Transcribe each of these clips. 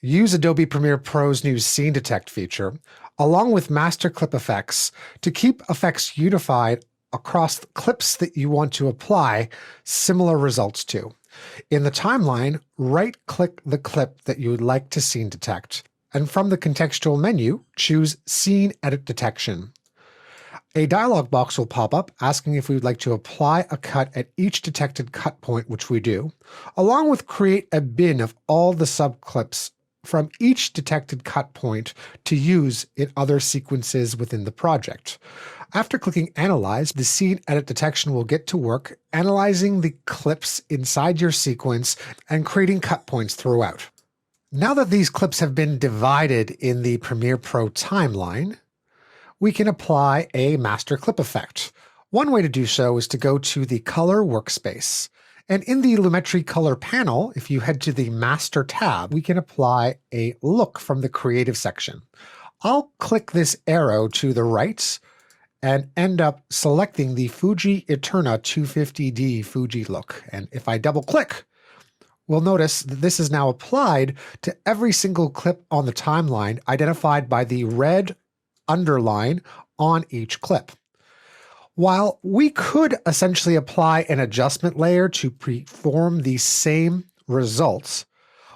Use Adobe Premiere Pro's new Scene Detect feature, along with Master Clip Effects, to keep effects unified across the clips that you want to apply similar results to. In the timeline, right-click the clip that you would like to scene detect, and from the contextual menu, choose Scene Edit Detection. A dialog box will pop up asking if we would like to apply a cut at each detected cut point, which we do, along with create a bin of all the subclips from each detected cut point to use in other sequences within the project. After clicking Analyze, the Scene Edit Detection will get to work analyzing the clips inside your sequence and creating cut points throughout. Now that these clips have been divided in the Premiere Pro timeline, we can apply a master clip effect. One way to do so is to go to the Color workspace. And in the Lumetri Color panel, if you head to the Master tab, we can apply a look from the Creative section. I'll click this arrow to the right and end up selecting the Fuji Eterna 250D Fuji look. And if I double click, we'll notice that this is now applied to every single clip on the timeline identified by the red underline on each clip. While we could essentially apply an adjustment layer to perform the same results,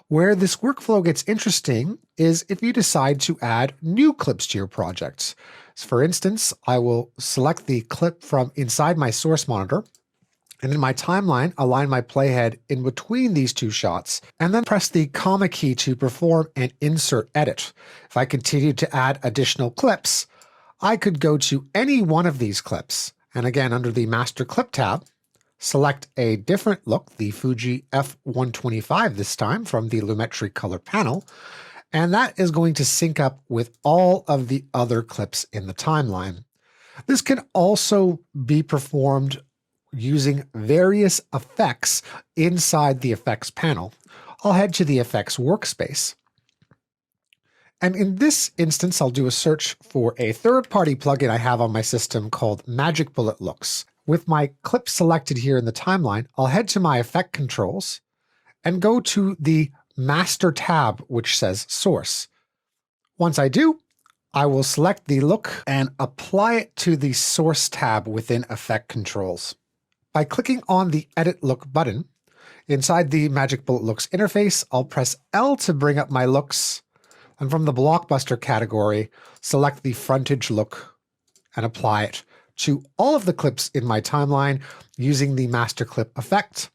where this workflow gets interesting is if you decide to add new clips to your project. So for instance, I will select the clip from inside my source monitor, and in my timeline, align my playhead in between these two shots, and then press the comma key to perform an insert edit. If I continue to add additional clips, I could go to any one of these clips, and again, under the Master Clip tab, select a different look, the Fuji F125 this time from the Lumetri Color panel, and that is going to sync up with all of the other clips in the timeline. This can also be performed using various effects inside the Effects panel. I'll head to the Effects workspace. And in this instance, I'll do a search for a third-party plugin I have on my system called Magic Bullet Looks. With my clip selected here in the timeline, I'll head to my Effect Controls and go to the Master tab, which says Source. Once I do, I will select the look and apply it to the Source tab within Effect Controls. By clicking on the Edit Look button, inside the Magic Bullet Looks interface, I'll press L to bring up my looks, and from the Blockbuster category, select the Frontage look and apply it to all of the clips in my timeline using the Master Clip effect,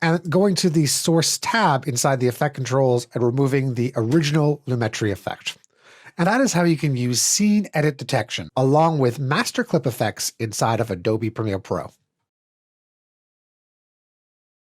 and going to the Source tab inside the Effect Controls and removing the original Lumetri effect. And that is how you can use Scene Edit Detection along with Master Clip effects inside of Adobe Premiere Pro.